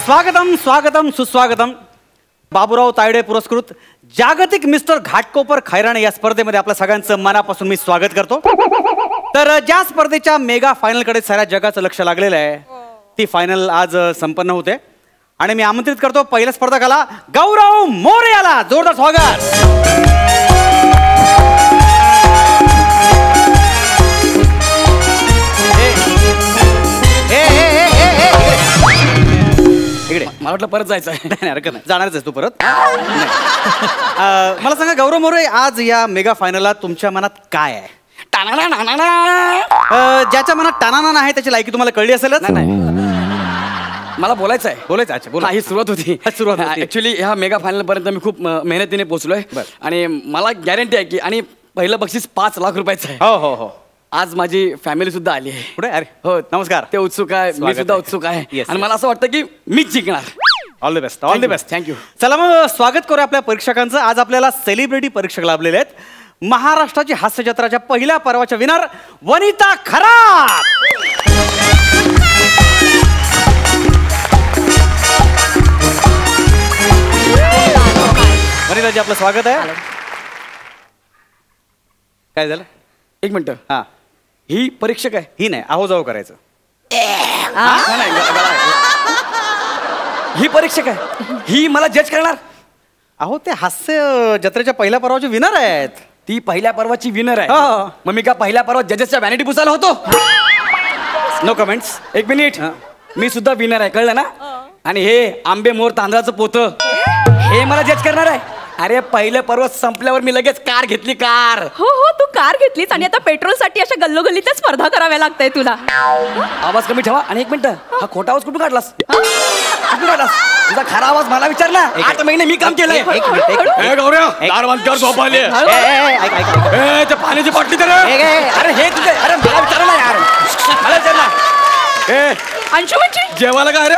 स्वागतम स्वागतम सुस्वागतम. बाबूराव तायडे पुरस्कृत जागतिक मिस्टर घाटकोपर खैराणे या स्पर्धेमध्ये आपल्या सगळ्यांचं मनापासून मी स्वागत करतो. तर ज्या स्पर्धेच्या मेगा फायनलकडे साऱ्या जगाचं लक्ष लागलेलं आहे ती फायनल आज संपन्न होते आणि मी आमंत्रित करतो पहिल्या स्पर्धकाला गौरव मोरे याला. जोरदार स्वागत. मला वाटलं परत जायचं आहे. नाही हरकत नाही, जाणारच आहेस तू परत. मला सांगा गौरव मोरे, आज या मेगा फायनलला तुमच्या मनात काय आहे? ज्याच्या मनात टाणाना आहे त्याची लायकी तुम्हाला कळली असेलच. मला बोलायचं आहे. बोलायचं? अच्छा बोला. ही सुरुवात होती. ऍक्च्युली ह्या मेगा फायनल पर्यंत मी खूप मेहनतीने पोहोचलोय आणि मला गॅरंटी आहे की आणि पहिलं बक्षीस 5 लाख रुपयाचं आहे. हो हो हो. आज माझी फॅमिली सुद्धा आली आहे. पुढे अरे हो नमस्कार. ते उत्सुक आहे, मी सुद्धा उत्सुक आहे आणि मला असं वाटतं की मीच जिंकणार. All the best. All the best. Thank you. चला मग स्वागत करू आपल्या परीक्षकांचं. आज आपल्याला सेलिब्रिटी परीक्षक लाभलेले आहेत. महाराष्ट्राची हास्य जत्राच्या पहिल्या पर्वाच्या विनर वनिता खरात. वनिताजी आपलं स्वागत आहे. काय झालं? एक मिनिट. हा ही परीक्षक आहे? ही नाही, आहो जाऊ करायचं. ही परीक्षक आहे, ही मला जज करणार. अहो ते हास्य जत्रेच्या पहिल्या पर्वाचे विनर आहेत. ती पहिल्या पर्वाची विनर आहे. हो. मग मी का पहिल्या पर्वात जजेसच्या व्हॅनिटी पुसायला होतो? No comments. एक मिनिट. मी सुद्धा विनर आहे, कळलं ना? आणि हे आंबे मोर तांदळाचं पोतं हे मला जज करणार आहे. अरे पहिलं पर्व संपल्यावर मी लगेच कार घेतली. कार हो हो तू कार घेतलीस आणि आता पेट्रोल साठी अशा गल्लोगल्लीतल्या स्पर्धा कराव्या लागताय तुला. आवाज कमी ठेवा. आणि एक मिनिट, हा खोटा आवाज कुठून काढलास? कुठून काढलास? तुझा खरा आवाज मला विचार ना. 8 महिने मी काम केलंय. पाण्याची बाटली तर अरे हे तुझे. अरे मला विचार ना यार, मला विचार ना. अंशुमनजी जेवायला का? अरे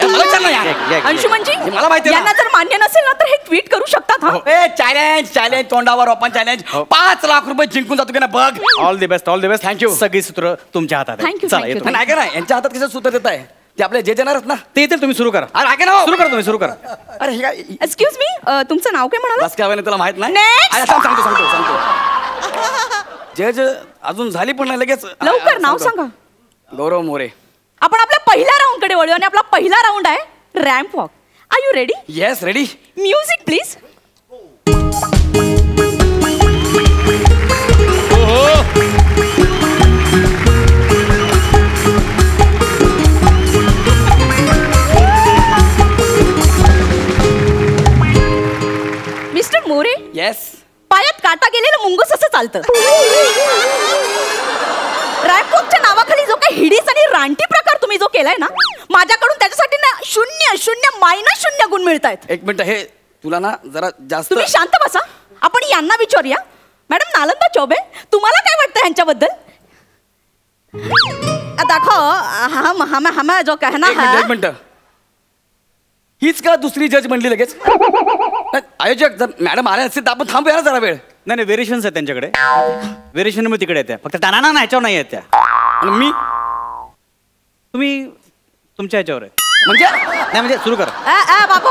मला विचार ना यार. अंशुमनजी मला माहिती यांना जर मान्य नसेल ना तर हे ट्विट करू शकतात. हा चॅलेंज चॅलेंज तोंडावर ओपन चॅलेंज. 5 लाख रुपये जिंकून जातो की ना बघ. All the best. All the best. Thank you. सगळी सूत्र तुमच्या हातात आहेत. Thank you, चला thank you. येतो. नाही का ना, यांच्या हातात कसं सूत्र देत आहे ते आपले जे येणारच ना ते येतील. तुम्ही सुरू करा. अरे ऐका ना. सुरू करा तुम्ही, सुरू करा. अरे हे काय एक्सक्यूज मी, तुमचं नाव काय म्हणाला? बस काय तुला माहित नाही? Next. अरे सांगतो जज अजून झाली पण नाही लगेच. लवकर नाव सांगा. गौरव मोरे. आपण आपल्या पहिल्या राऊंड कडे वळूया आणि आपला पहिला राऊंड आहे ramp walk. Are you ready? Yes ready. Music please. Mister More, yes. पायात काटा गेलेलं मुंगूस असं चालतं. रॅम्पवॉकच्या नावाखाली जो काही हिडीस आणि रानटी प्रकार तुम्ही जो केलाय ना, माझ्याकडून त्याच्यासाठी ना 0 गुण मिळतायत. एक मिनिट, हे तुला ना जरा जास्त. तुम्ही शांत बसा. आपण यांना विचारूया. मॅडम नालंदा चौबे, तुम्हाला काय वाटतं ह्यांच्याबद्दल? दाखव हम जो कहना है. एक मिनिट, हीच का दुसरी जज म्हणली लगेच? आयोजक जर मॅडम आले असतील तर आपण थांबूया ना जरा वेळ. नाही नाही, व्हेरिएशन्स आहेत त्यांच्याकडे. व्हेरिएशन मग तिकडे येत्या, फक्त टाना ना ह्याच्यावर नाही येत्या. आणि मी तुम्ही तुमच्या ह्याच्यावर आहे म्हणजे नाही म्हणजे सुरू करा. बाबू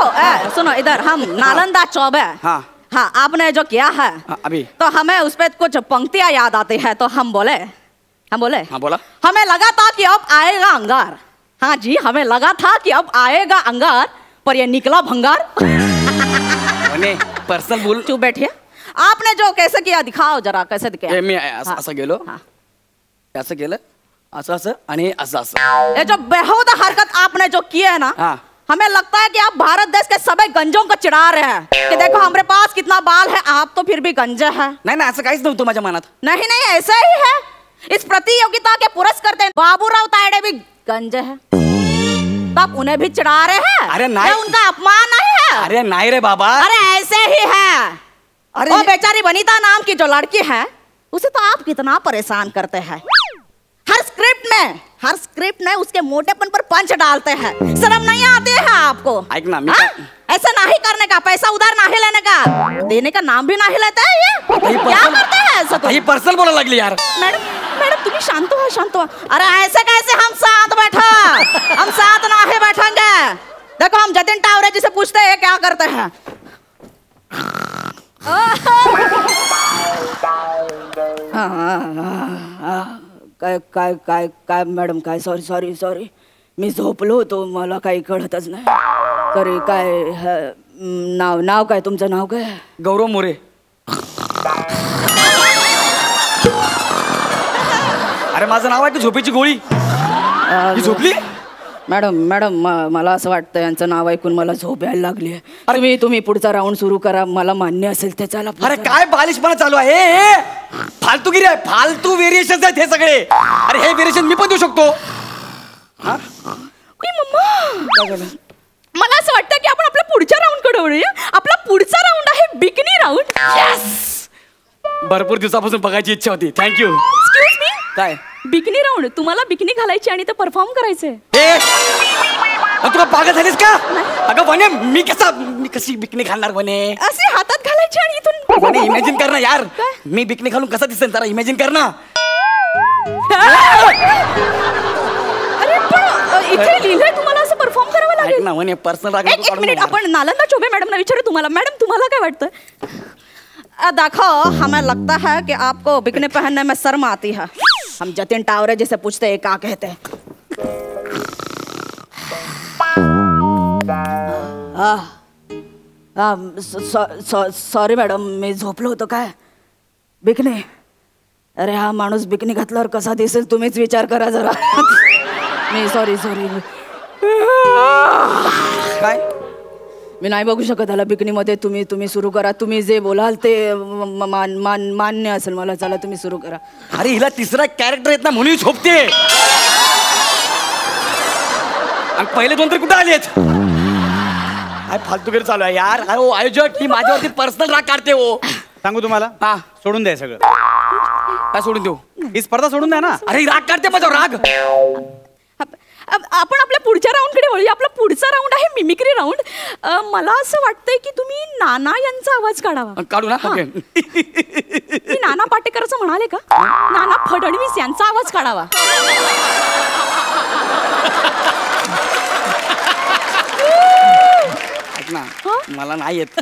सुनो इधर, हम नालंदा चौबे. हाँ हाँ, आपने जो किया है अभी तो हमें उस पर कुछ पंक्तियां याद आती है तो हम बोले. हाँ बोला. हमें लगा था कि अब आएगा अंगार. हाँ जी, हमें लगा था कि अब आएगा अंगार, पर ये निकला भंगार. पर्सनल बोल. चुप बैठिए. आपने जो कैसे किया दिखाओ जरा, कैसे दिखाया? मी असं गेलो, असं केलं, असं आणि असं. ये जो बेहुदा हरकत आपने जो की है ना, हमें लगता है कि आप भारत देश के सभी गंजों को चिढ़ा रहे हैं कि देखो हमारे पास कितना बाल है, आप तो फिर भी गंजे हैं. नाही असं काहीच नव्हतं माझ्या मनात. नहीं ऐसा ही है. इस प्रतियोगिता के पुरस्कर्ता बाबूराव तायडे भी गंजे हैं, तो आप उन्हें भी चिढ़ा रहे हैं. अरे नहीं, उनका अपमान नहीं है. अरे नहीं रे बाबा. अरे ऐसे ही है. अरे वो बेचारी वनिता नाम की जो लड़की है, उसे तो आप कितना परेशान करते हैं. हर स्क्रिप्ट में उसके मोटेपन पर पंच डालते हैं. शर्म नहीं आती है आपको? ऐक ना, ऐसा नहीं करने का, पैसा उधार नहीं लेने का, देने का नाम भी नहीं लेता है ये. क्या करते हैं ऐसा? ही पर्सनल बोलायला लागली यार. मॅडम तुम्ही शांत व्हा, शांत व्हा. अरे ऐसे कैसे हम साथ बैठा, हम साथ नहीं बैठेंगे. देखो हम जतिन टावरे जी से पूछते हैं क्या करते हैं. काय काय काय काय मॅडम काय सॉरी सॉरी सॉरी मी झोपलो होतो मला काही कळतच नाही. तरी काय नाव नाव काय तुमचं नाव काय? गौरव मोरे. अरे माझं नाव आहे की झोपेची गोळी ही झोपली. मॅडम मॅडम मला असं वाटतं यांचं नाव ऐकून मला झोप यायला लागली. अरे तुम्ही पुढचा राऊंड सुरू करा, मला मान्य असेल ते. चला. अरे काय बालिशपणा चालू आहे हे फालतूगिरी आहे, फालतू व्हेरिएशन आहेत हे सगळे. अरे हे व्हेरिएशन मी पण देऊ शकतो. मला असं वाटतं की आपण आपल्या पुढच्या राऊंड कडे वळूया. आपला पुढचा राऊंड आहे बिकनी राऊंड. भरपूर दिवसापासून बघायची इच्छा होती. थँक्यू. Excuse me. काय बिकनी राऊंड? तुम्हाला बिकनी घालायची आणि ते परफॉर्म करायचंय. तुला पागल झालीस का? अगं वने मी कशी बिकनी घालणार वने? असे हातात घालायची आणि इथून वने इमॅजिन कर ना यार. मी बिकनी घालून कसा दिसेल जरा इमॅजिन कर ना. अरे पण इथे लिहिलंय तुम्हाला असं परफॉर्म करावं लागेल ना वने. पर्सनल एक मिनिट आपण नालंदा चोबे मॅडमना विचारू. तुम्हाला मॅडम तुम्हाला काय वाटतं? देखो हमें लगता है कि आपको बिकनी पहनने में शर्म आती है. हम जतिन टावरे जैसे पूछते हैं क्या कहते हैं. सॉरी मॅडम मी झोपलो होतो काय. बिकनी. अरे हा माणूस बिकनी घातल्यावर कसा दिसेल तुम्हीच विचार करा जरा. मी सॉरी सॉरी. काय मी नाही बघू शकत त्याला बिकनीमध्ये. तुम्ही सुरू करा. तुम्ही जे बोलाल ते मान्य असेल मला. चला तुम्ही सुरू करा. अरे हिला तिसरा कॅरेक्टर येत ना म्हणून झोपते. आणि पहिले दोन तरी कुठे आलेत? काय फालतूगिरी चालू आहे यार. अरे आयोजक ही माझ्यावरती पर्सनल राग काढते हो. सांगू तुम्हाला? हा सोडून द्या सगळं. काय सोडून देऊ? ही स्पर्धा सोडून द्या ना. अरे राग काढते माझ्यावर राग. आपण आपल्या पुढच्या राऊंड कडे वळूया. आपला पुढचा राऊंड आहे मिमिक्री राऊंड. मला असं वाटतंय की तुम्ही नाना यांचा आवाज काढावा. काढू ना. ओके. मी नाना पाटेकरचं म्हणाले का? नाना फडणवीस यांचा आवाज काढावा. ऐक ना मला नाही येत.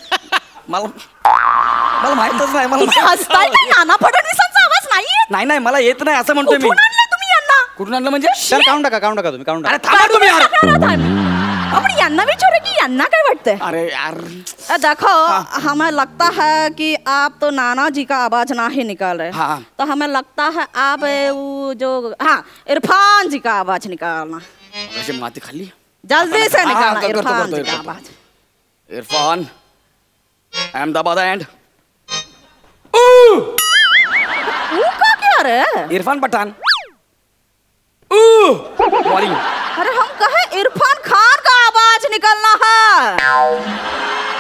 मला माहितच नाही. तुम्ही हसताय का? नाना फडणवीसांचा आवाज नाही येत? नाही नाही मला येत नाही असं म्हणतोय मी. कुठून आणलं तुम्ही यांना? कुठून आणलं म्हणजे? चल काउंट टाका तुम्ही काउंट अरे थांबा तुम्ही यार. आपण यांना विचारू की यांना काय वाटतंय? अरे यार देखो हमें लगता है कि आप तो नाना जी का आवाज नहीं निकाल रहे. हाँ. तो हमें लगता है आप वो जो इरफान जी का आवाज निकालना. कशी माती खाल्ली. जल्दी से निकालना करतो, इरफान जी करतो. का आवाज. इरफान अहमदाबाद एंड का क्या रे? इरफान पठान. मॉर्निंग. अरे हम कहे इरफान खान का आवाज निकलना है.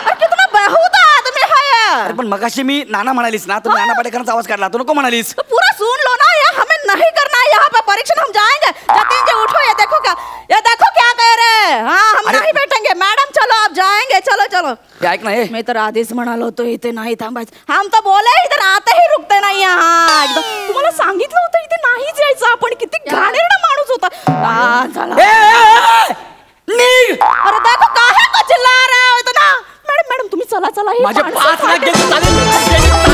अरे कितना बेहुदा आदमी है ये. अरे पण मगाशी मी नाना म्हणालीस ना. तुम्ही नाना पाटेकरांचा आवाज काढला. तू नको म्हणालीस. तो पूरा सुन लो ना. ये हमें नहीं करना है. यहाँ पे परीक्षण हम जाएंगे. जतिन जी उठो. ये देखो क्या कह रहे हैं. हाँ हम नहीं बैठेंगे. मैडम चलो आप जाएंगे. चलो चलो. ऐक ना हे. मी तर आधीच म्हणालो होतो इथे नाही थांबायचं. हम तो बोले इधर आते ही रुकते नाही. यहाँ एकदम तुम्हाला सांगितलं होतं इथे नाहीच यायचं. आपण किती घाणेरडा माणूस होता. चला. अरे देखो काहे को चिल्ला रहे हो इतना. मॅडम तुम्ही चला. माझे 5 लाख गेले.